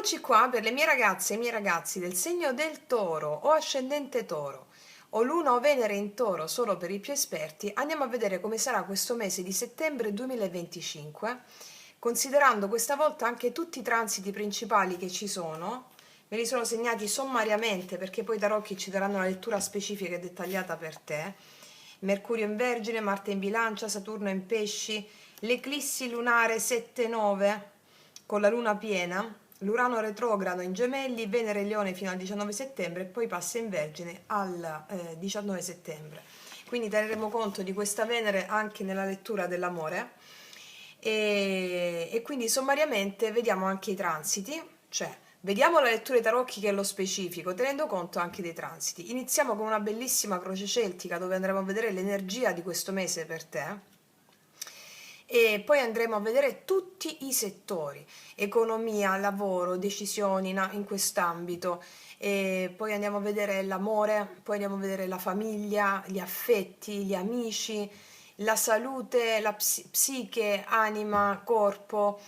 Eccoci qua per le mie ragazze e i miei ragazzi del segno del Toro o ascendente Toro o Luna o Venere in Toro solo per i più esperti. Andiamo a vedere come sarà questo mese di settembre 2025, considerando questa volta anche tutti i transiti principali che ci sono. Me li sono segnati sommariamente perché poi i tarocchi ci daranno una lettura specifica e dettagliata per te. Mercurio in Vergine, Marte in Bilancia, Saturno in Pesci, l'eclissi lunare 7-9 con la luna piena, l'Urano retrogrado in Gemelli, Venere in Leone fino al 19 settembre e poi passa in Vergine al 19 settembre. Quindi terremo conto di questa Venere anche nella lettura dell'amore e quindi sommariamente vediamo anche i transiti, cioè vediamo la lettura dei tarocchi che è lo specifico, tenendo conto anche dei transiti. Iniziamo con una bellissima croce celtica dove andremo a vedere l'energia di questo mese per te e poi andremo a vedere tutti i settori, economia, lavoro, decisioni in quest'ambito, e poi andiamo a vedere l'amore, poi andiamo a vedere la famiglia, gli affetti, gli amici, la salute, la psiche, anima, corpo,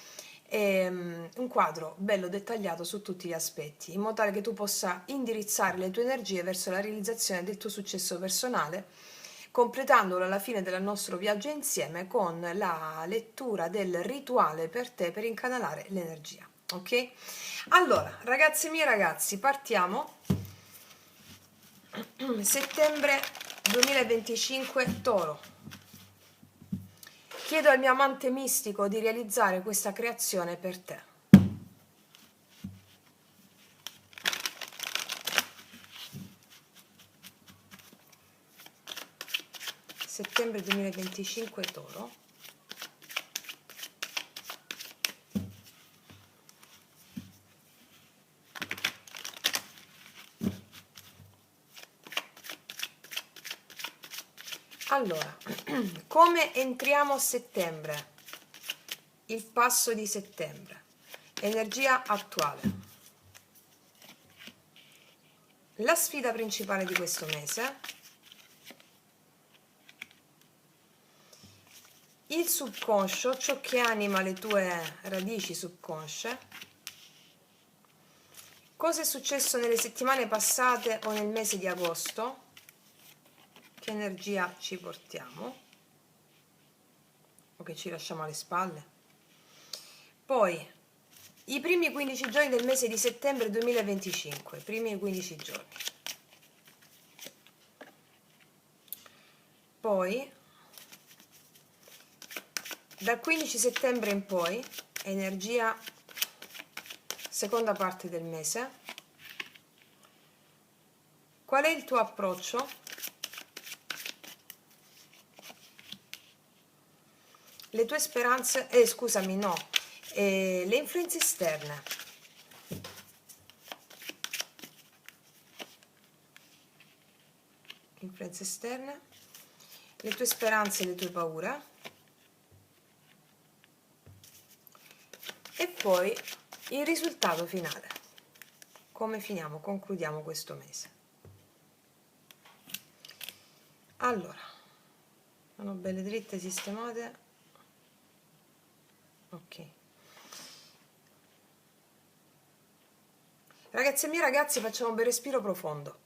un quadro bello dettagliato su tutti gli aspetti, in modo tale che tu possa indirizzare le tue energie verso la realizzazione del tuo successo personale, completandolo alla fine del nostro viaggio insieme con la lettura del rituale per te per incanalare l'energia. Ok? Allora, ragazzi miei ragazzi, partiamo. Settembre 2025, Toro. Chiedo al mio amante mistico di realizzare questa creazione per te. Settembre 2025, Toro. Allora, come entriamo a settembre? Il passo di settembre. Energia attuale. La sfida principale di questo mese. Il subconscio, ciò che anima le tue radici subconsce. Cosa è successo nelle settimane passate o nel mese di agosto? Che energia ci portiamo o che ci lasciamo alle spalle? Poi i primi 15 giorni del mese di settembre 2025, primi 15 giorni. Poi dal 15 settembre in poi, energia seconda parte del mese. Qual è il tuo approccio? Le tue speranze, scusami, no, le influenze esterne. Influenze esterne, le tue speranze e le tue paure. E poi il risultato finale. Come finiamo, concludiamo questo mese. Allora, sono belle dritte, sistemate. Ok. Ragazzi e miei ragazzi, facciamo un bel respiro profondo.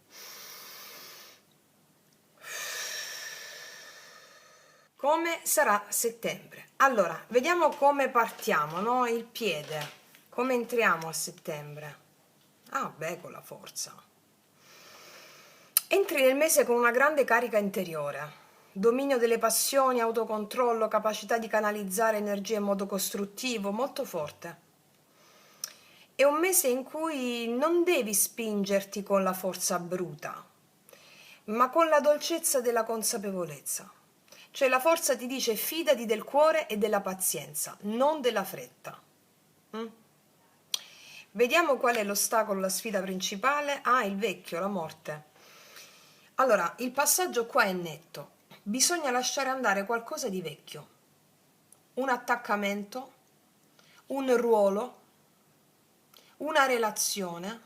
Come sarà settembre? Allora, vediamo come partiamo, no? Il piede. Come entriamo a settembre? Ah, beh, con la forza. Entri nel mese con una grande carica interiore. Dominio delle passioni, autocontrollo, capacità di canalizzare energia in modo costruttivo, molto forte. È un mese in cui non devi spingerti con la forza bruta, ma con la dolcezza della consapevolezza. Cioè la forza ti dice fidati del cuore e della pazienza, non della fretta. Vediamo qual è l'ostacolo, la sfida principale. Ah, il vecchio, la morte. Allora, il passaggio qua è netto. Bisogna lasciare andare qualcosa di vecchio. Un attaccamento, un ruolo, una relazione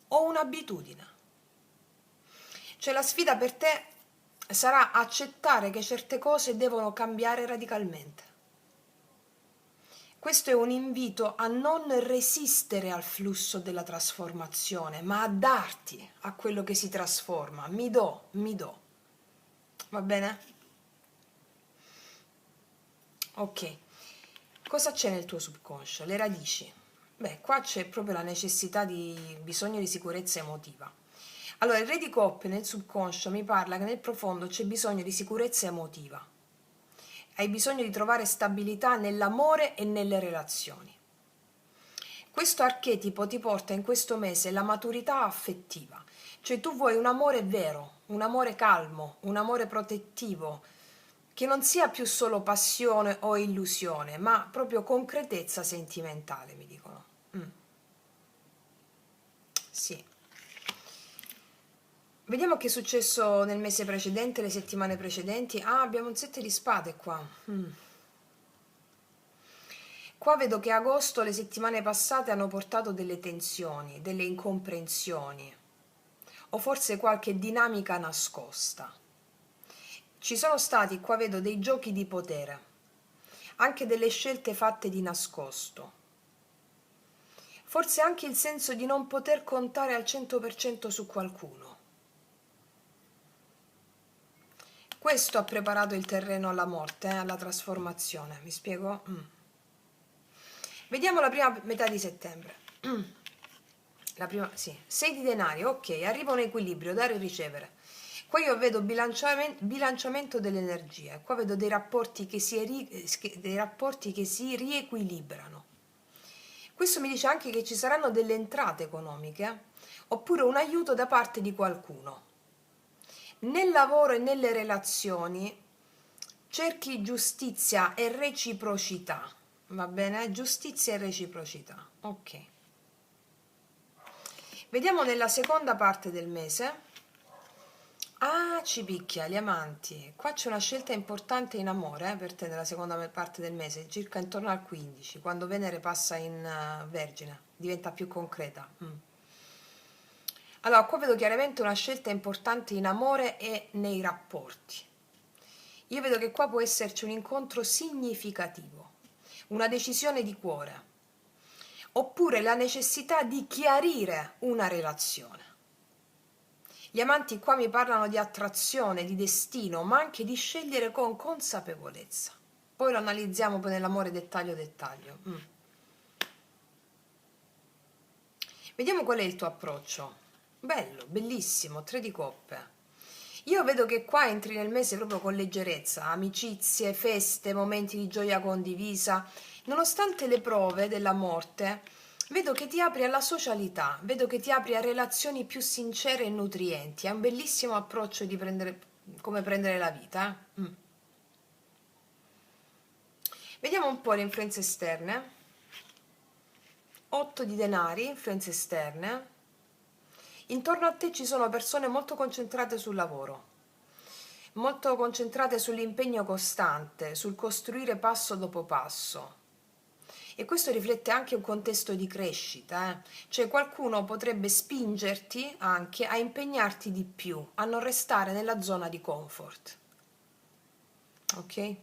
o un'abitudine. Cioè la sfida per te sarà accettare che certe cose devono cambiare radicalmente. Questo è un invito a non resistere al flusso della trasformazione, ma a darti a quello che si trasforma. Mi do, mi do. Va bene? Ok. Cosa c'è nel tuo subconscio? Le radici. Beh, qua c'è proprio la necessità di bisogno di sicurezza emotiva. Allora, il Re di Coppe nel subconscio mi parla che nel profondo c'è bisogno di sicurezza emotiva. Hai bisogno di trovare stabilità nell'amore e nelle relazioni. Questo archetipo ti porta in questo mese la maturità affettiva, cioè tu vuoi un amore vero, un amore calmo, un amore protettivo, che non sia più solo passione o illusione, ma proprio concretezza sentimentale, mi dicono. Sì. Vediamo che è successo nel mese precedente, le settimane precedenti. Ah, abbiamo un 7 di spade qua. Qua vedo che agosto, le settimane passate hanno portato delle tensioni, delle incomprensioni o forse qualche dinamica nascosta. Ci sono stati, qua vedo, dei giochi di potere, anche delle scelte fatte di nascosto. Forse anche il senso di non poter contare al 100% su qualcuno. Questo ha preparato il terreno alla morte, alla trasformazione. Mi spiego? Vediamo la prima metà di settembre. La prima, sì. 6 di denari, ok, arriva un equilibrio, dare e ricevere. Qua io vedo bilanciamento delle energie, qua vedo dei rapporti che si riequilibrano. Questo mi dice anche che ci saranno delle entrate economiche, oppure un aiuto da parte di qualcuno. Nel lavoro e nelle relazioni cerchi giustizia e reciprocità, va bene? Giustizia e reciprocità, ok. Vediamo nella seconda parte del mese. Ah, ci picchia, gli amanti. Qua c'è una scelta importante in amore per te nella seconda parte del mese, circa intorno al 15, quando Venere passa in Vergine, diventa più concreta. Allora, qua vedo chiaramente una scelta importante in amore e nei rapporti. Io vedo che qua può esserci un incontro significativo, una decisione di cuore, oppure la necessità di chiarire una relazione. Gli amanti qua mi parlano di attrazione, di destino, ma anche di scegliere con consapevolezza. Poi lo analizziamo poi nell'amore dettaglio dettaglio. Vediamo qual è il tuo approccio. Bello, bellissimo, 3 di coppe. Io vedo che qua entri nel mese proprio con leggerezza, amicizie, feste, momenti di gioia condivisa. Nonostante le prove della morte, vedo che ti apri alla socialità, vedo che ti apri a relazioni più sincere e nutrienti. È un bellissimo approccio di come prendere la vita. Vediamo un po' le influenze esterne. 8 di denari, influenze esterne. Intorno a te ci sono persone molto concentrate sul lavoro, molto concentrate sull'impegno costante, sul costruire passo dopo passo. E questo riflette anche un contesto di crescita, cioè qualcuno potrebbe spingerti anche a impegnarti di più, a non restare nella zona di comfort. Ok?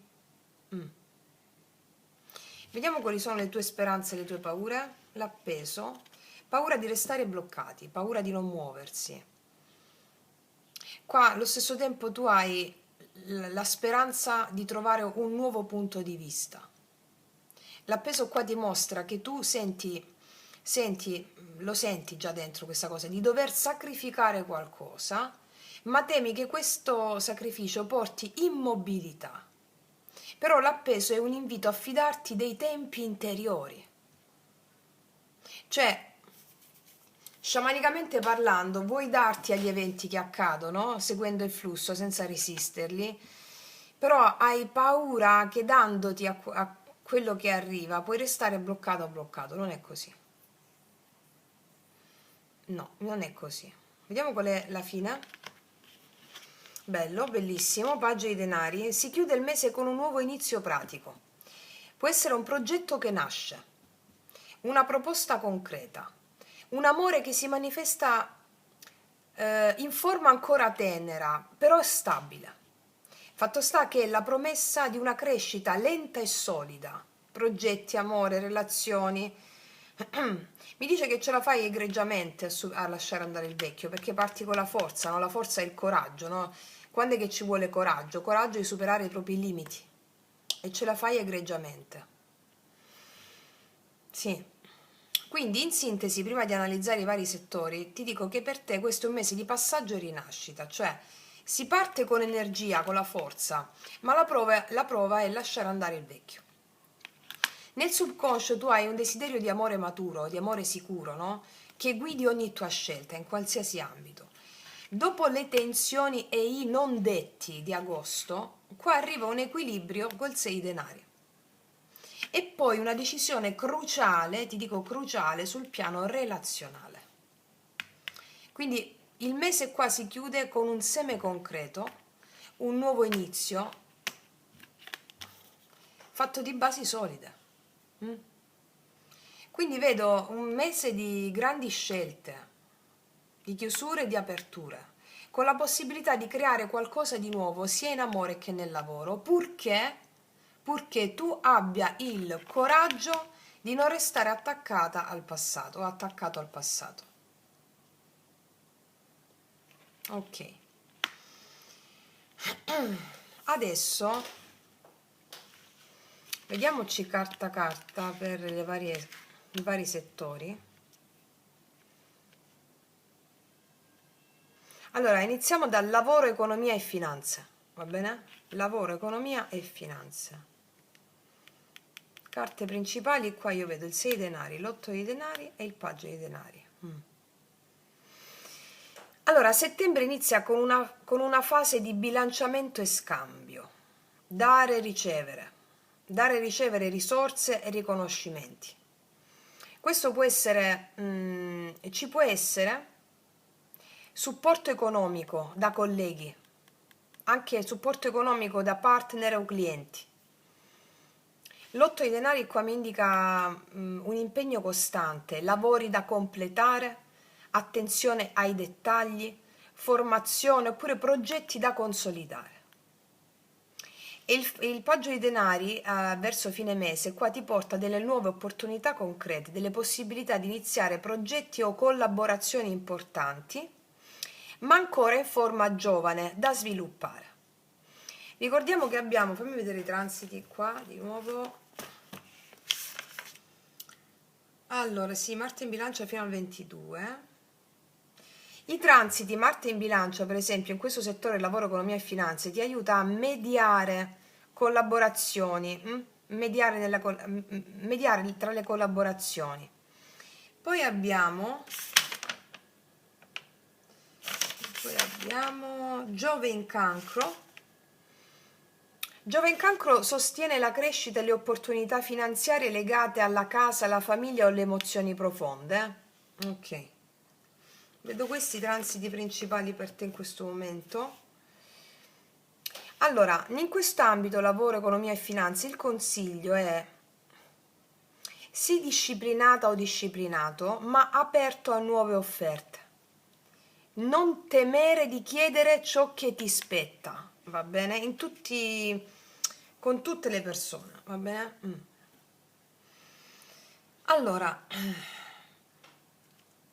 Vediamo quali sono le tue speranze e le tue paure. L'appeso. Paura di restare bloccati, paura di non muoversi. Qua allo stesso tempo tu hai la speranza di trovare un nuovo punto di vista. L'appeso qua dimostra che tu lo senti già dentro questa cosa, di dover sacrificare qualcosa, ma temi che questo sacrificio porti immobilità. Però l'appeso è un invito a fidarti dei tempi interiori. Cioè, sciamanicamente parlando, vuoi darti agli eventi che accadono, seguendo il flusso senza resisterli, però hai paura che dandoti a quello che arriva puoi restare bloccato o bloccato. Non è così. No, non è così. Vediamo qual è la fine. Bello, bellissimo, pagia di denari. Si chiude il mese con un nuovo inizio pratico. Può essere un progetto che nasce, una proposta concreta, un amore che si manifesta in forma ancora tenera, però stabile. Fatto sta che è la promessa di una crescita lenta e solida, progetti, amore, relazioni. Mi dice che ce la fai egregiamente a lasciare andare il vecchio, perché parti con la forza, no? La forza è il coraggio, no? Quando è che ci vuole coraggio? Coraggio di superare i propri limiti, e ce la fai egregiamente. Sì. Quindi, in sintesi, prima di analizzare i vari settori, ti dico che per te questo è un mese di passaggio e rinascita, cioè si parte con energia, con la forza, ma la prova è lasciare andare il vecchio. Nel subconscio tu hai un desiderio di amore maturo, di amore sicuro, no? Che guidi ogni tua scelta in qualsiasi ambito. Dopo le tensioni e i non detti di agosto, qua arriva un equilibrio col 6 denari. E poi una decisione cruciale, ti dico cruciale, sul piano relazionale. Quindi il mese qua si chiude con un seme concreto, un nuovo inizio, fatto di basi solide. Quindi vedo un mese di grandi scelte, di chiusure e di aperture, con la possibilità di creare qualcosa di nuovo sia in amore che nel lavoro, purché tu abbia il coraggio di non restare attaccata al passato o attaccato al passato. Ok. Adesso vediamoci carta a carta per i vari settori. Allora, iniziamo dal lavoro, economia e finanze, va bene? Lavoro, economia e finanze. Carte principali, qua io vedo il 6 denari, l'8 di denari e il paggio di denari. Allora, settembre inizia con una fase di bilanciamento e scambio, dare e ricevere risorse e riconoscimenti. Questo può essere, ci può essere supporto economico da colleghi, anche supporto economico da partner o clienti. L'8 di denari qua mi indica un impegno costante, lavori da completare, attenzione ai dettagli, formazione oppure progetti da consolidare. E il paggio di denari verso fine mese qua ti porta delle nuove opportunità concrete, delle possibilità di iniziare progetti o collaborazioni importanti, ma ancora in forma giovane da sviluppare. Ricordiamo che abbiamo, fammi vedere i transiti qua di nuovo. Allora, sì, Marte in bilancia fino al 22. I transiti Marte in bilancia, per esempio, in questo settore lavoro, economia e finanze, ti aiuta a mediare collaborazioni, mediare tra le collaborazioni. Poi abbiamo Giove in Cancro. Giove in Cancro sostiene la crescita e le opportunità finanziarie legate alla casa, alla famiglia o alle emozioni profonde. Ok. Vedo questi transiti principali per te in questo momento. Allora, in quest'ambito lavoro, economia e finanze, il consiglio è sii disciplinata o disciplinato, ma aperto a nuove offerte. Non temere di chiedere ciò che ti spetta, va bene? Con tutte le persone, va bene? Allora,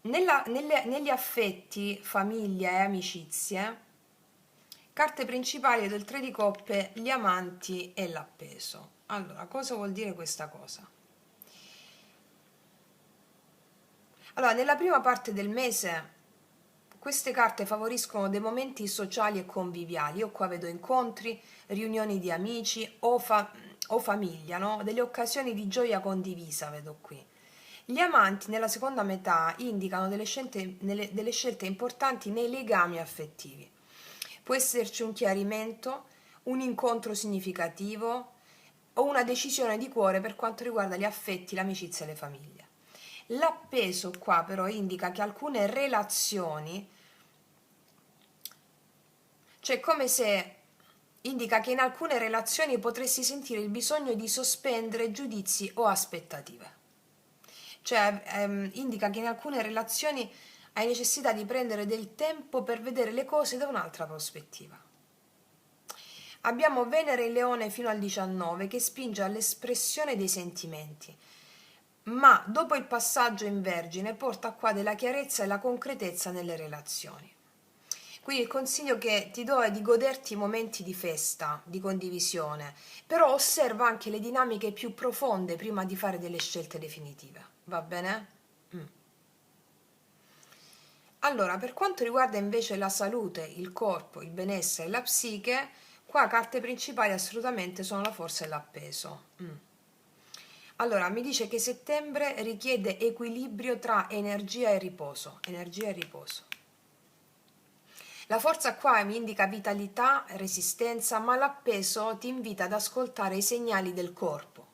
negli affetti, famiglia e amicizie, carte principali del 3 di coppe, gli amanti e l'appeso. Allora, cosa vuol dire questa cosa? Allora, nella prima parte del mese queste carte favoriscono dei momenti sociali e conviviali. Io qua vedo incontri, riunioni di amici o famiglia, no? Delle occasioni di gioia condivisa, vedo qui. Gli amanti nella seconda metà indicano delle scelte importanti nei legami affettivi. Può esserci un chiarimento, un incontro significativo o una decisione di cuore per quanto riguarda gli affetti, l'amicizia e le famiglie. L'appeso qua però indica che alcune relazioni, cioè come se indica che in alcune relazioni potresti sentire il bisogno di sospendere giudizi o aspettative. Cioè indica che in alcune relazioni hai necessità di prendere del tempo per vedere le cose da un'altra prospettiva. Abbiamo Venere in Leone fino al 19 che spinge all'espressione dei sentimenti, ma dopo il passaggio in Vergine porta qua della chiarezza e la concretezza nelle relazioni. Quindi il consiglio che ti do è di goderti i momenti di festa, di condivisione, però osserva anche le dinamiche più profonde prima di fare delle scelte definitive, va bene? Allora, per quanto riguarda invece la salute, il corpo, il benessere e la psiche, qua carte principali assolutamente sono la forza e l'appeso. Allora, mi dice che settembre richiede equilibrio tra energia e riposo. Energia e riposo. La forza qua mi indica vitalità, resistenza, ma l'appeso ti invita ad ascoltare i segnali del corpo,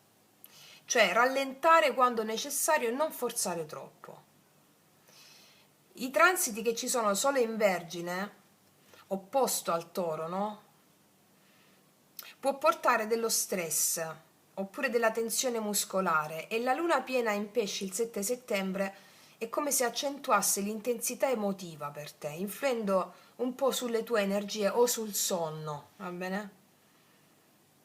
cioè rallentare quando necessario e non forzare troppo. I transiti che ci sono Sole in Vergine, opposto al Toro, no? Può portare dello stress oppure della tensione muscolare, e la luna piena in Pesci il 7 settembre è come se accentuasse l'intensità emotiva per te, influendo un po' sulle tue energie o sul sonno, va bene?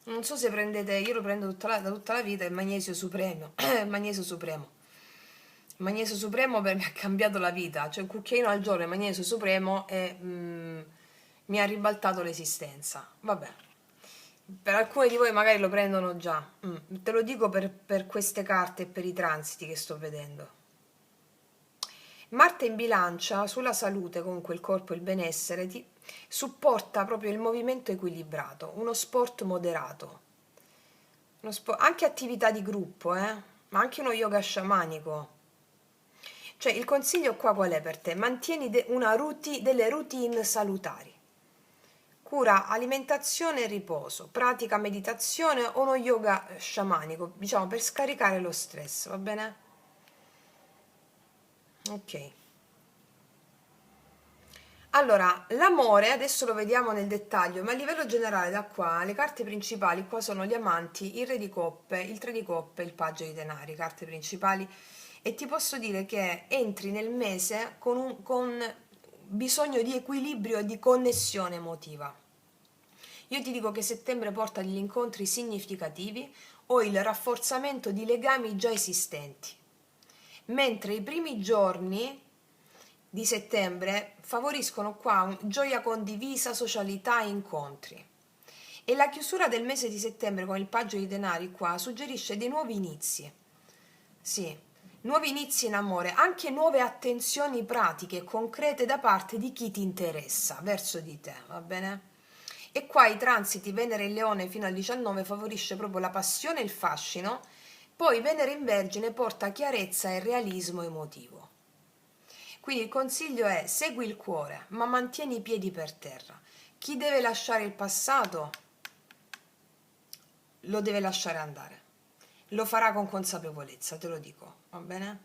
Non so se prendete, io lo prendo da tutta la vita, il magnesio supremo, il magnesio supremo. Il magnesio supremo per me ha cambiato la vita, cioè un cucchiaino al giorno di magnesio supremo e mi ha ribaltato l'esistenza. Vabbè, per alcuni di voi magari lo prendono già, te lo dico per queste carte e per i transiti che sto vedendo. Marte in bilancia sulla salute, comunque il corpo e il benessere, ti supporta proprio il movimento equilibrato, uno sport moderato, anche attività di gruppo, ma anche uno yoga sciamanico. Cioè il consiglio qua qual è per te? Mantieni delle routine salutari. Cura alimentazione e riposo, pratica meditazione o uno yoga sciamanico, diciamo per scaricare lo stress, va bene? Ok. Allora, l'amore adesso lo vediamo nel dettaglio, ma a livello generale da qua, le carte principali qua sono gli amanti, il re di coppe, il tre di coppe, il paggio di denari, carte principali, e ti posso dire che entri nel mese con bisogno di equilibrio e di connessione emotiva. Io ti dico che settembre porta agli incontri significativi o il rafforzamento di legami già esistenti, mentre i primi giorni di settembre favoriscono qua gioia condivisa, socialità e incontri. E la chiusura del mese di settembre con il paggio di denari qua suggerisce dei nuovi inizi. Sì, nuovi inizi in amore, anche nuove attenzioni pratiche e concrete da parte di chi ti interessa verso di te, va bene? E qua i transiti Venere in Leone fino al 19 favorisce proprio la passione e il fascino, poi Venere in Vergine porta chiarezza e realismo emotivo. Quindi il consiglio è: segui il cuore, ma mantieni i piedi per terra. Chi deve lasciare il passato lo deve lasciare andare. Lo farà con consapevolezza, te lo dico, va bene?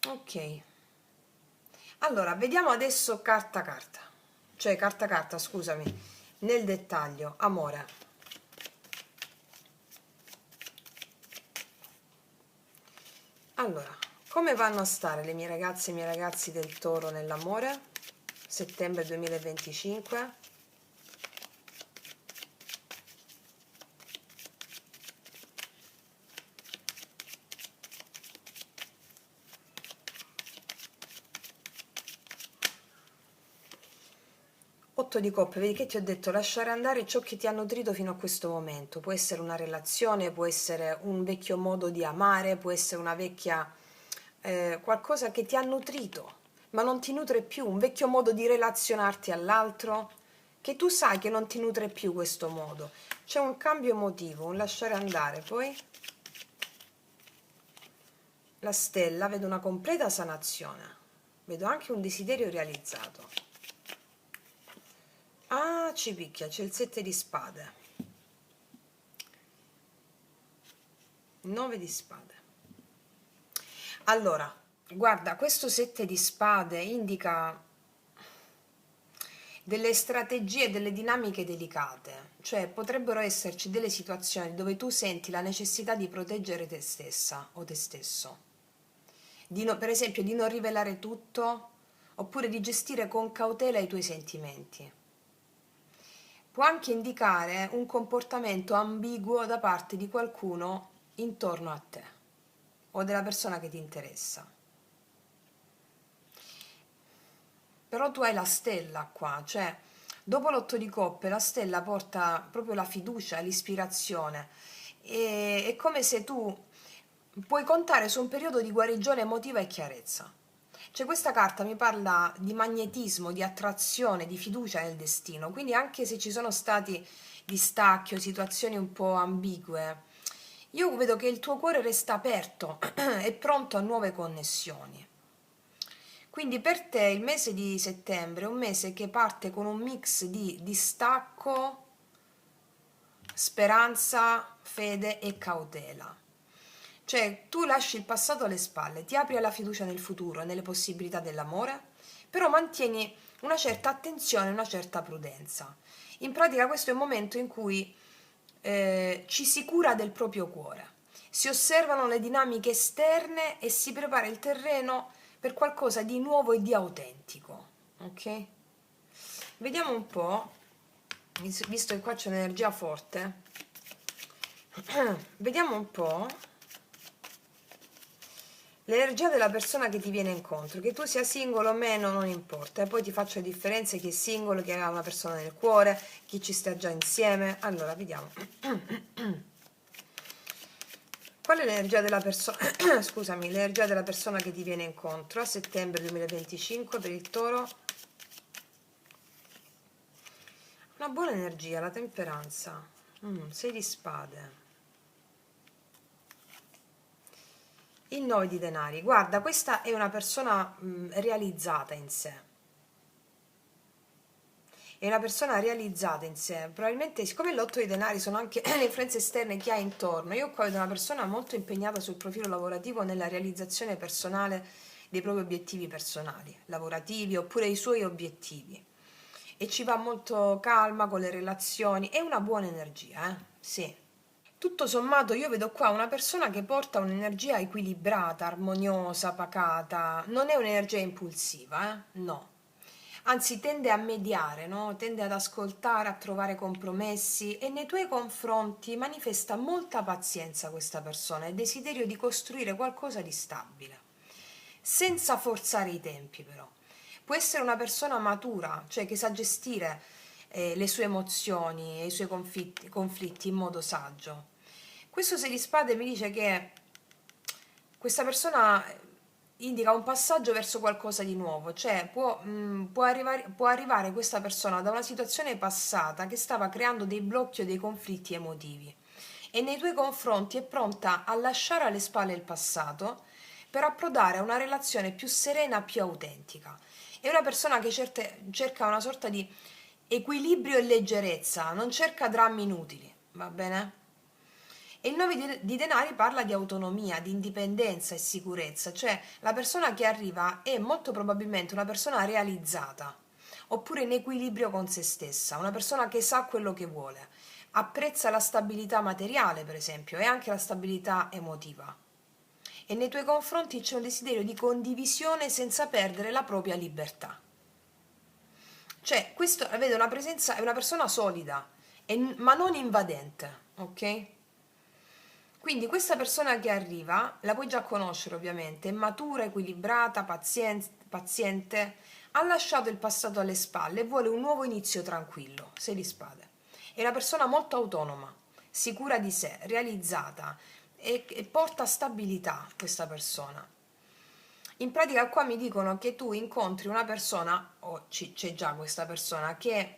Ok. Allora, vediamo adesso carta carta. Cioè, carta carta, scusami, nel dettaglio. Amore. Allora, come vanno a stare le mie ragazze e i miei ragazzi del Toro nell'amore? Settembre 2025. Otto di coppe, vedi che ti ho detto? Lasciare andare ciò che ti ha nutrito fino a questo momento. Può essere una relazione, può essere un vecchio modo di amare, può essere una vecchia qualcosa che ti ha nutrito, ma non ti nutre più, un vecchio modo di relazionarti all'altro, che tu sai che non ti nutre più questo modo. C'è un cambio emotivo, un lasciare andare. Poi la stella, vedo una completa sanazione, vedo anche un desiderio realizzato. Ah, ci picchia, c'è il 7 di spade. 9 di spade. Allora, guarda, questo 7 di spade indica delle strategie, delle dinamiche delicate, cioè potrebbero esserci delle situazioni dove tu senti la necessità di proteggere te stessa o te stesso, per esempio di non rivelare tutto, oppure di gestire con cautela i tuoi sentimenti. Può anche indicare un comportamento ambiguo da parte di qualcuno intorno a te o della persona che ti interessa. Però tu hai la stella qua, cioè dopo l'8 di coppe la stella porta proprio la fiducia, l'ispirazione. È come se tu puoi contare su un periodo di guarigione emotiva e chiarezza. Cioè questa carta mi parla di magnetismo, di attrazione, di fiducia nel destino, quindi anche se ci sono stati distacchi o situazioni un po' ambigue, io vedo che il tuo cuore resta aperto e pronto a nuove connessioni. Quindi per te il mese di settembre è un mese che parte con un mix di distacco, speranza, fede e cautela. Cioè tu lasci il passato alle spalle, ti apri alla fiducia nel futuro, nelle possibilità dell'amore, però mantieni una certa attenzione, una certa prudenza. In pratica questo è un momento in cui ci si cura del proprio cuore, si osservano le dinamiche esterne e si prepara il terreno per qualcosa di nuovo e di autentico. Ok? Vediamo un po', visto che qua c'è un'energia forte, vediamo un po' l'energia della persona che ti viene incontro, che tu sia singolo o meno non importa, e poi ti faccio le differenze, chi è singolo, chi ha una persona nel cuore, chi ci sta già insieme. Allora, vediamo. Qual è l'energia della persona, scusami, l'energia della persona che ti viene incontro a settembre 2025 per il Toro? Una buona energia, la temperanza. 6 di spade. Il 9 di denari. Guarda, questa è una persona realizzata in sé. È una persona realizzata in sé. Probabilmente, siccome l'8 di denari sono anche le influenze esterne che hai intorno, io qua vedo una persona molto impegnata sul profilo lavorativo nella realizzazione personale dei propri obiettivi personali, lavorativi, oppure i suoi obiettivi. E ci va molto calma con le relazioni. È una buona energia, sì. Tutto sommato io vedo qua una persona che porta un'energia equilibrata, armoniosa, pacata, non è un'energia impulsiva, no. Anzi tende a mediare, no? Tende ad ascoltare, a trovare compromessi e nei tuoi confronti manifesta molta pazienza questa persona e desiderio di costruire qualcosa di stabile, senza forzare i tempi però. Può essere una persona matura, cioè che sa gestire le sue emozioni e i suoi conflitti in modo saggio. Questo 6 di spade mi dice che questa persona indica un passaggio verso qualcosa di nuovo, cioè può arrivare questa persona da una situazione passata che stava creando dei blocchi o dei conflitti emotivi e nei tuoi confronti è pronta a lasciare alle spalle il passato per approdare a una relazione più serena, più autentica. È una persona che cerca una sorta di equilibrio e leggerezza, non cerca drammi inutili, va bene? E il 9 di denari parla di autonomia, di indipendenza e sicurezza, cioè la persona che arriva è molto probabilmente una persona realizzata, oppure in equilibrio con se stessa, una persona che sa quello che vuole, apprezza la stabilità materiale, per esempio, e anche la stabilità emotiva. E nei tuoi confronti c'è un desiderio di condivisione senza perdere la propria libertà. Cioè, questo, vede una presenza, è una persona solida, ma non invadente, ok? Quindi questa persona che arriva, la puoi già conoscere ovviamente, è matura, equilibrata, paziente, ha lasciato il passato alle spalle e vuole un nuovo inizio tranquillo, 6 di spade. È una persona molto autonoma, sicura di sé, realizzata e porta stabilità questa persona. In pratica qua mi dicono che tu incontri una persona, o c'è già questa persona, che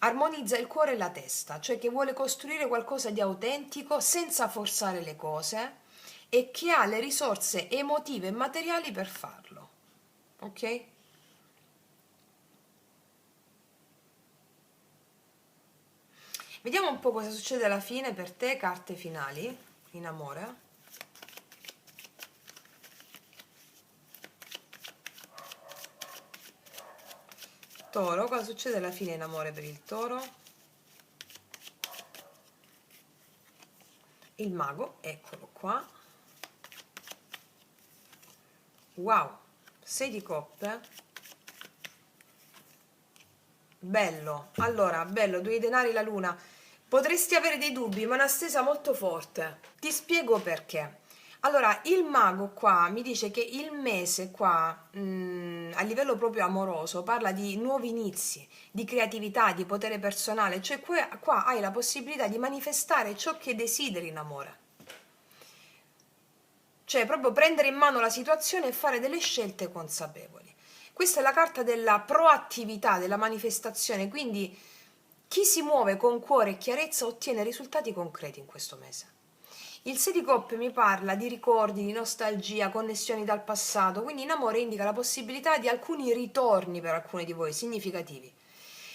armonizza il cuore e la testa, cioè che vuole costruire qualcosa di autentico senza forzare le cose e che ha le risorse emotive e materiali per farlo. Ok? Vediamo un po' cosa succede alla fine per te, carte finali in amore. Toro, cosa succede alla fine in amore per il Toro? Il mago, eccolo qua. Wow, 6 di coppe. bello. Allora, bello, due denari la luna. Potresti avere dei dubbi, ma è una stesa molto forte. Ti spiego perché. Allora, il mago qua mi dice che il mese qua, a livello proprio amoroso, parla di nuovi inizi, di creatività, di potere personale, cioè qua hai la possibilità di manifestare ciò che desideri in amore. Cioè proprio prendere in mano la situazione e fare delle scelte consapevoli. Questa è la carta della proattività, della manifestazione, quindi chi si muove con cuore e chiarezza ottiene risultati concreti in questo mese. Il 6 di coppe mi parla di ricordi, di nostalgia, connessioni dal passato, quindi in amore indica la possibilità di alcuni ritorni per alcuni di voi, significativi.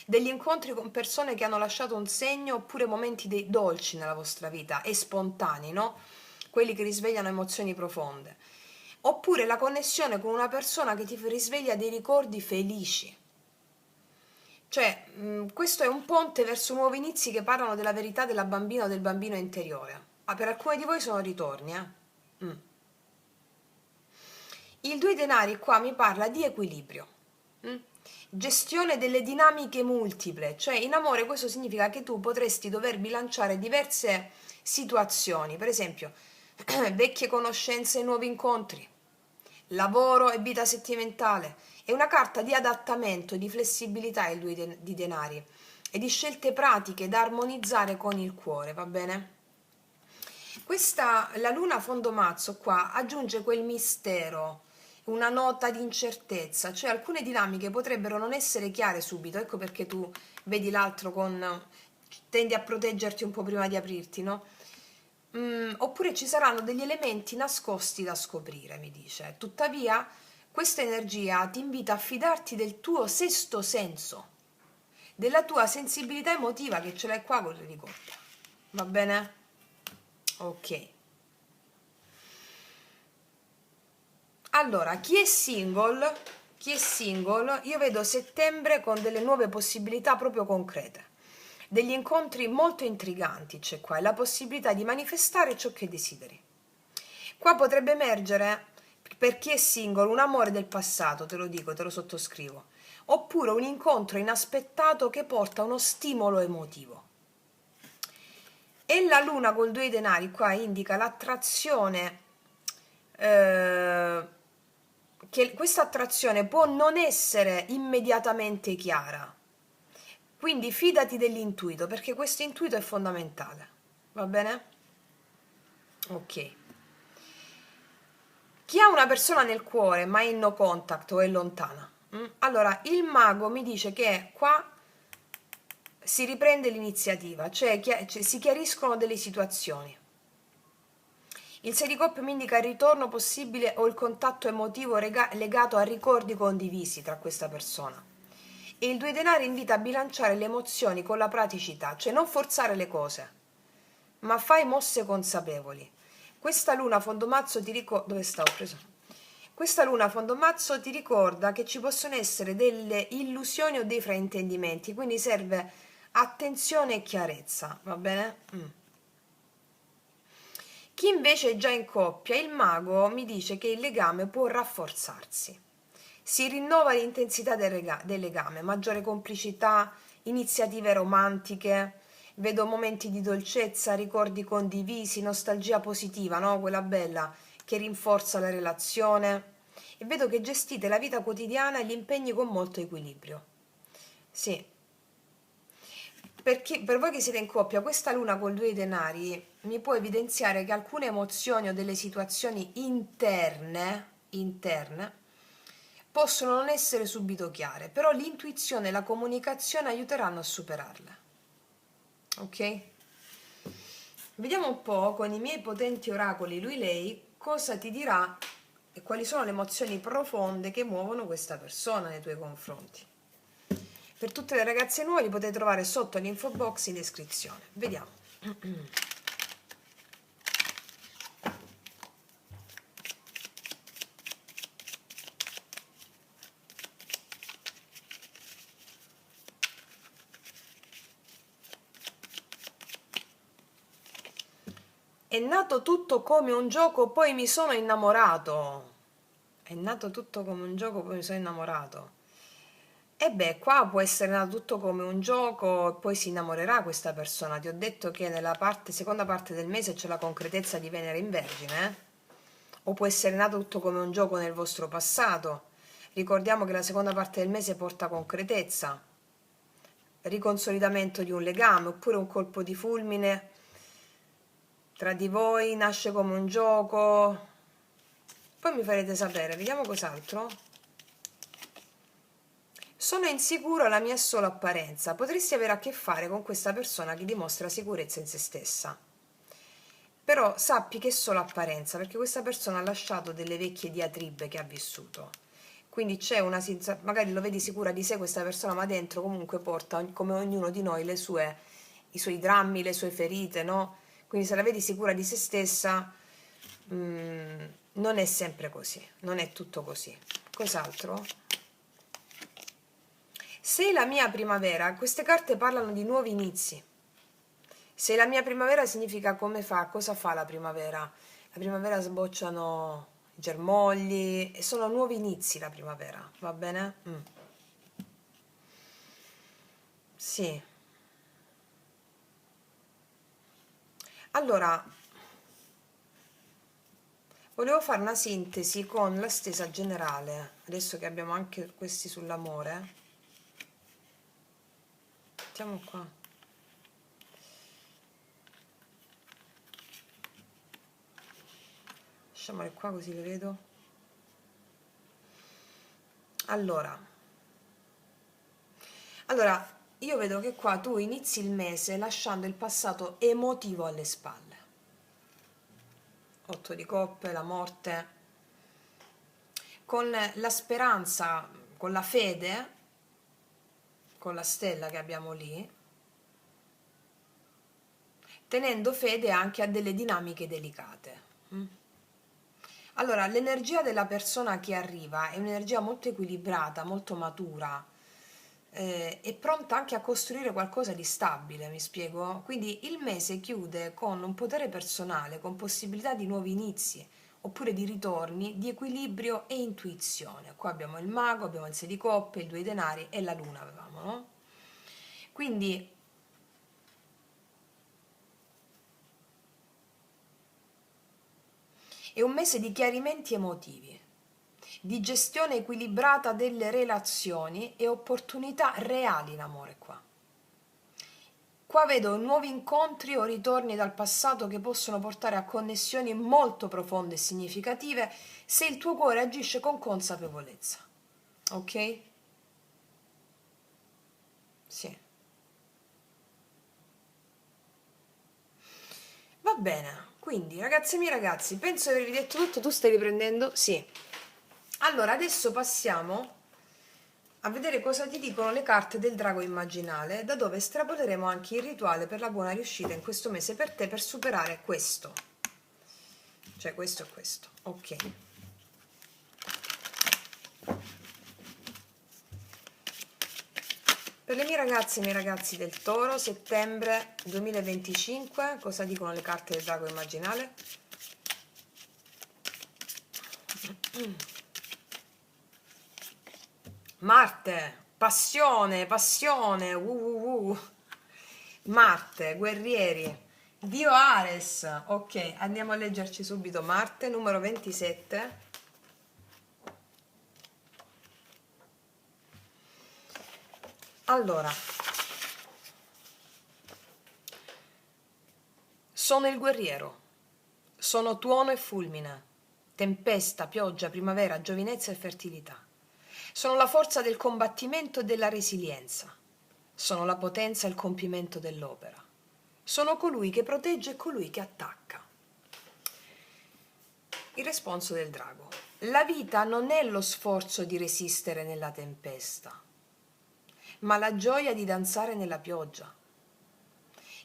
Degli incontri con persone che hanno lasciato un segno oppure momenti dolci nella vostra vita e spontanei, no? Quelli che risvegliano emozioni profonde. Oppure la connessione con una persona che ti risveglia dei ricordi felici. Cioè, questo è un ponte verso nuovi inizi che parlano della verità della bambina o del bambino interiore. Ah, per alcuni di voi sono ritorni, eh? Il due denari qua mi parla di equilibrio. mm? Gestione delle dinamiche multiple, cioè in amore questo significa che tu potresti dover bilanciare diverse situazioni, per esempio vecchie conoscenze e nuovi incontri, lavoro e vita sentimentale. È una carta di adattamento, di flessibilità il due di denari e di scelte pratiche da armonizzare con il cuore, va bene? La luna fondomazzo qua aggiunge quel mistero, una nota di incertezza, cioè alcune dinamiche potrebbero non essere chiare subito, ecco perché tu vedi l'altro tendi a proteggerti un po' prima di aprirti, no? Oppure ci saranno degli elementi nascosti da scoprire, mi dice. Tuttavia, questa energia ti invita a fidarti del tuo sesto senso, della tua sensibilità emotiva che ce l'hai qua con le ricotta. Va bene? Ok. Allora, chi è single, io vedo settembre con delle nuove possibilità proprio concrete. Degli incontri molto intriganti c'è qua e la possibilità di manifestare ciò che desideri. Qua potrebbe emergere, per chi è single, un amore del passato, te lo dico, te lo sottoscrivo, oppure un incontro inaspettato che porta uno stimolo emotivo. E la luna col due denari qua indica l'attrazione, che questa attrazione può non essere immediatamente chiara. Quindi fidati dell'intuito, perché questo intuito è fondamentale. Va bene? Ok. Chi ha una persona nel cuore ma è in no contact o è lontana? Allora, il mago mi dice che qua si riprende l'iniziativa, cioè si chiariscono delle situazioni. Il 6 di coppe mi indica il ritorno possibile o il contatto emotivo legato a ricordi condivisi tra questa persona. E il 2 denari invita a bilanciare le emozioni con la praticità, cioè non forzare le cose, ma fai mosse consapevoli. Questa luna fondomazzo ti ricorda... Dove sta? Ho preso. Questa luna fondomazzo ti ricorda che ci possono essere delle illusioni o dei fraintendimenti, quindi serve attenzione e chiarezza, va bene? Chi invece è già in coppia, il mago mi dice che il legame può rafforzarsi. Si rinnova l'intensità del legame, maggiore complicità, iniziative romantiche, vedo momenti di dolcezza, ricordi condivisi, nostalgia positiva, no? Quella bella che rinforza la relazione. E vedo che gestite la vita quotidiana e gli impegni con molto equilibrio. Sì, per voi che siete in coppia, questa luna con due denari mi può evidenziare che alcune emozioni o delle situazioni interne possono non essere subito chiare, però l'intuizione e la comunicazione aiuteranno a superarle. Ok? Vediamo un po' con i miei potenti oracoli, lui-lei, cosa ti dirà e quali sono le emozioni profonde che muovono questa persona nei tuoi confronti. Per tutte le ragazze nuove li potete trovare sotto l'info box in descrizione. Vediamo. È nato tutto come un gioco, poi mi sono innamorato. È nato tutto come un gioco, poi mi sono innamorato. E beh, qua può essere nato tutto come un gioco e poi si innamorerà questa persona. Ti ho detto che nella seconda parte del mese c'è la concretezza di Venere in Vergine, eh? O può essere nato tutto come un gioco nel vostro passato. Ricordiamo che la seconda parte del mese porta concretezza, riconsolidamento di un legame, oppure un colpo di fulmine tra di voi, nasce come un gioco. Poi mi farete sapere, vediamo cos'altro. Sono insicuro, la mia è solo apparenza. Potresti avere a che fare con questa persona che dimostra sicurezza in se stessa. Però sappi che è solo apparenza, perché questa persona ha lasciato delle vecchie diatribe che ha vissuto. Quindi c'è una magari lo vedi sicura di sé questa persona, ma dentro comunque porta, come ognuno di noi, i suoi drammi, le sue ferite, no? Quindi se la vedi sicura di se stessa, non è sempre così, non è tutto così. Cos'altro? Sei la mia primavera, queste carte parlano di nuovi inizi. Sei la mia primavera significa come fa, cosa fa la primavera? La primavera sbocciano i germogli e sono nuovi inizi la primavera, va bene? Sì. Allora, volevo fare una sintesi con la stesa generale, adesso che abbiamo anche questi sull'amore. Mettiamo qua. Lasciamole qua così le vedo. Allora, io vedo che qua tu inizi il mese lasciando il passato emotivo alle spalle. 8 di coppe, la morte, con la speranza, con la fede, con la stella che abbiamo lì, tenendo fede anche a delle dinamiche delicate. Allora, l'energia della persona che arriva è un'energia molto equilibrata, molto matura, è pronta anche a costruire qualcosa di stabile, mi spiego? Quindi il mese chiude con un potere personale, con possibilità di nuovi inizi, oppure di ritorni, di equilibrio e intuizione. Qua abbiamo il mago, abbiamo il 6 di coppe, il 2 di denari e la luna avevamo, no? Quindi è un mese di chiarimenti emotivi, di gestione equilibrata delle relazioni e opportunità reali in amore qua. Qua vedo nuovi incontri o ritorni dal passato che possono portare a connessioni molto profonde e significative se il tuo cuore agisce con consapevolezza. Ok? Sì. Va bene. Quindi, ragazzi miei ragazzi, penso di avervi detto tutto. Tu stai riprendendo? Sì. Allora, adesso passiamo a vedere cosa ti dicono le carte del drago immaginale, da dove estrapoleremo anche il rituale per la buona riuscita in questo mese per te per superare questo. Cioè questo e questo. Ok. Per le mie ragazze e i miei ragazzi del Toro, settembre 2025, cosa dicono le carte del drago immaginale? Marte, passione, passione, Marte, guerrieri, Dio Ares. Ok, andiamo a leggerci subito Marte, numero 27. Allora, sono il guerriero, sono tuono e fulmine, tempesta, pioggia, primavera, giovinezza e fertilità. Sono la forza del combattimento e della resilienza. Sono la potenza e il compimento dell'opera. Sono colui che protegge e colui che attacca. Il responso del drago. La vita non è lo sforzo di resistere nella tempesta, ma la gioia di danzare nella pioggia.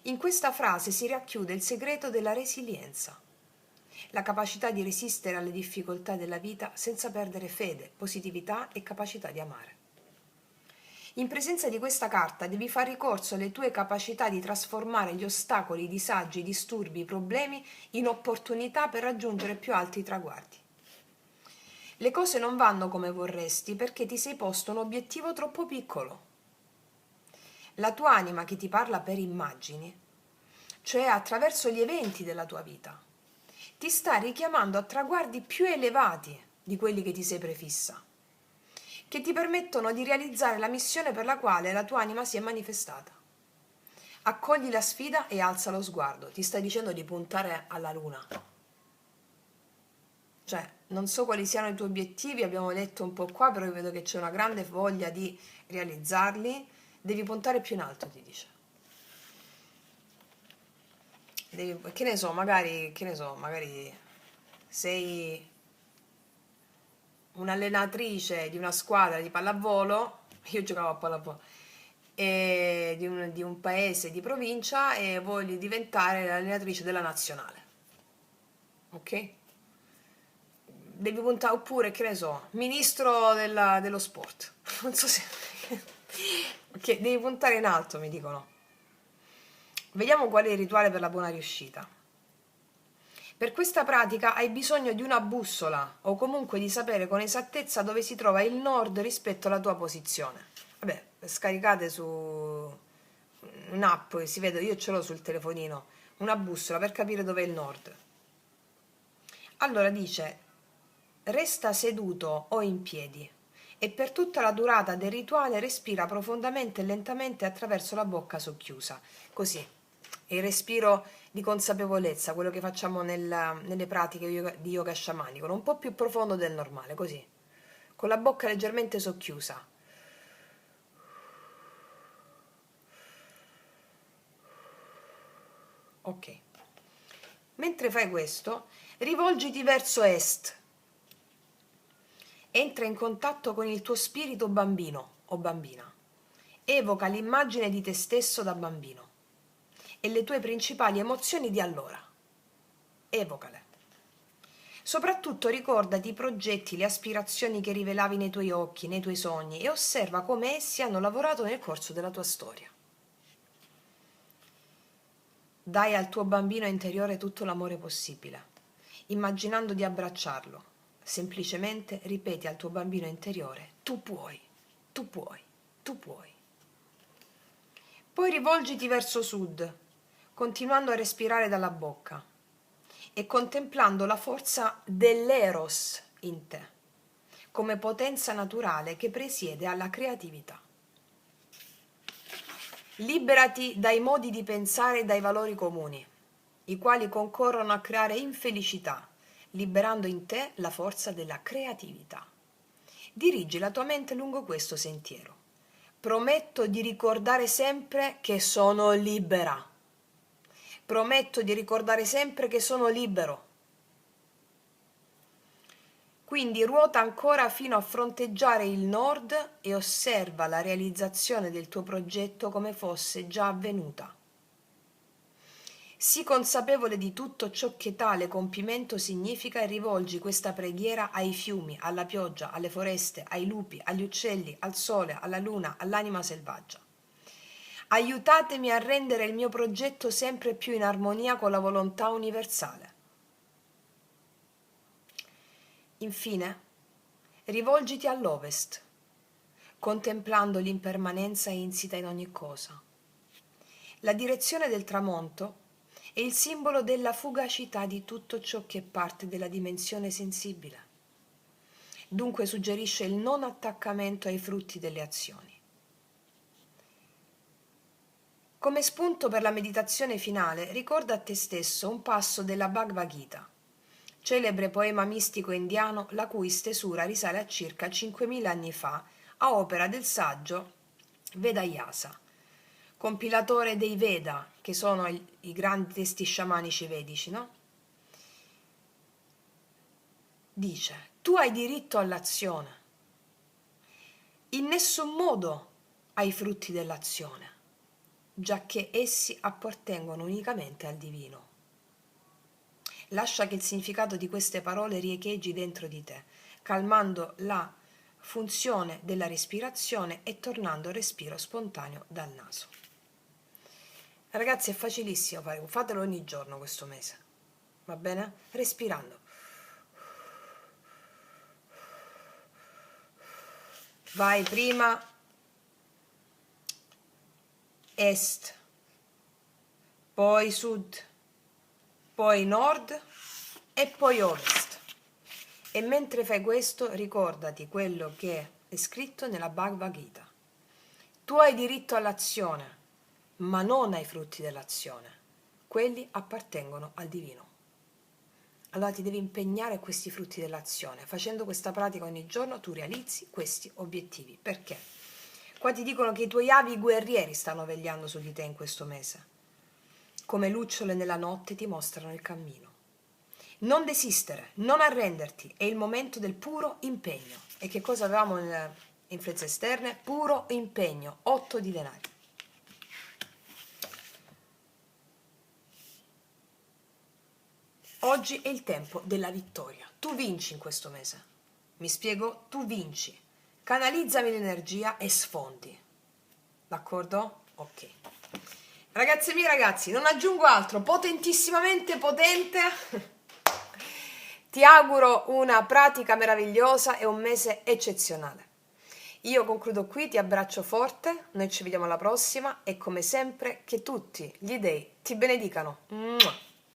In questa frase si racchiude il segreto della resilienza, la capacità di resistere alle difficoltà della vita senza perdere fede, positività e capacità di amare. In presenza di questa carta devi fare ricorso alle tue capacità di trasformare gli ostacoli, i disagi, i disturbi, i problemi in opportunità per raggiungere più alti traguardi. Le cose non vanno come vorresti perché ti sei posto un obiettivo troppo piccolo. La tua anima che ti parla per immagini, cioè attraverso gli eventi della tua vita, ti sta richiamando a traguardi più elevati di quelli che ti sei prefissa, che ti permettono di realizzare la missione per la quale la tua anima si è manifestata. Accogli la sfida e alza lo sguardo, ti sta dicendo di puntare alla luna. Cioè, non so quali siano i tuoi obiettivi, abbiamo letto un po' qua, però io vedo che c'è una grande voglia di realizzarli. Devi puntare più in alto, ti dice. Che ne so, magari sei un'allenatrice di una squadra di pallavolo, io giocavo a pallavolo, e di un paese di provincia e voglio diventare l'allenatrice della nazionale. Ok? Devi puntare, oppure, che ne so, ministro dello sport. Non so se... Ok, devi puntare in alto, mi dicono. Vediamo qual è il rituale per la buona riuscita. Per questa pratica hai bisogno di una bussola o comunque di sapere con esattezza dove si trova il nord rispetto alla tua posizione. Vabbè, scaricate su un'app, si vede, io ce l'ho sul telefonino, una bussola per capire dove è il nord. Allora dice, resta seduto o in piedi e per tutta la durata del rituale respira profondamente e lentamente attraverso la bocca socchiusa. Così, il respiro di consapevolezza, quello che facciamo nelle pratiche di yoga sciamanico, un po' più profondo del normale, così, con la bocca leggermente socchiusa. Ok. Mentre fai questo, rivolgiti verso est. Entra in contatto con il tuo spirito bambino o bambina. Evoca l'immagine di te stesso da bambino e le tue principali emozioni di allora. Evocale. Soprattutto ricordati i progetti, le aspirazioni che rivelavi nei tuoi occhi, nei tuoi sogni e osserva come essi hanno lavorato nel corso della tua storia. Dai al tuo bambino interiore tutto l'amore possibile, immaginando di abbracciarlo. Semplicemente ripeti al tuo bambino interiore: tu puoi, tu puoi, tu puoi. Poi rivolgiti verso sud, continuando a respirare dalla bocca e contemplando la forza dell'eros in te, come potenza naturale che presiede alla creatività. Liberati dai modi di pensare e dai valori comuni, i quali concorrono a creare infelicità, liberando in te la forza della creatività. Dirigi la tua mente lungo questo sentiero. Prometto di ricordare sempre che sono libera. Prometto di ricordare sempre che sono libero. Quindi ruota ancora fino a fronteggiare il nord e osserva la realizzazione del tuo progetto come fosse già avvenuta. Sii consapevole di tutto ciò che tale compimento significa e rivolgi questa preghiera ai fiumi, alla pioggia, alle foreste, ai lupi, agli uccelli, al sole, alla luna, all'anima selvaggia. Aiutatemi a rendere il mio progetto sempre più in armonia con la volontà universale. Infine, rivolgiti all'ovest, contemplando l'impermanenza insita in ogni cosa. La direzione del tramonto è il simbolo della fugacità di tutto ciò che è parte della dimensione sensibile. Dunque suggerisce il non attaccamento ai frutti delle azioni. Come spunto per la meditazione finale, ricorda a te stesso un passo della Bhagavad Gita, celebre poema mistico indiano la cui stesura risale a circa 5.000 anni fa, a opera del saggio Vedayasa, compilatore dei Veda, che sono i grandi testi sciamanici vedici, no? Dice: tu hai diritto all'azione, in nessun modo ai frutti dell'azione, giacché essi appartengono unicamente al divino. Lascia che il significato di queste parole riecheggi dentro di te, calmando la funzione della respirazione e tornando al respiro spontaneo dal naso. Ragazzi, è facilissimo fatelo ogni giorno questo mese, va bene? Respirando. vai prima est, poi sud, poi nord e poi ovest. E mentre fai questo ricordati quello che è scritto nella Bhagavad Gita. Tu hai diritto all'azione, ma non ai frutti dell'azione. Quelli appartengono al divino. Allora ti devi impegnare a questi frutti dell'azione. Facendo questa pratica ogni giorno tu realizzi questi obiettivi. Perché? Qua ti dicono che i tuoi avi guerrieri stanno vegliando su di te in questo mese. Come lucciole nella notte ti mostrano il cammino. Non desistere, non arrenderti, è il momento del puro impegno. E che cosa avevamo nelle influenze esterne? Puro impegno, 8 di denari. Oggi è il tempo della vittoria. Tu vinci in questo mese. Mi spiego? Tu vinci. Canalizzami l'energia e sfondi. D'accordo? Ok. Ragazze mie, ragazzi, non aggiungo altro. Potentissimamente potente. Ti auguro una pratica meravigliosa e un mese eccezionale. Io concludo qui, ti abbraccio forte, noi ci vediamo alla prossima e come sempre che tutti gli dei ti benedicano. Mua.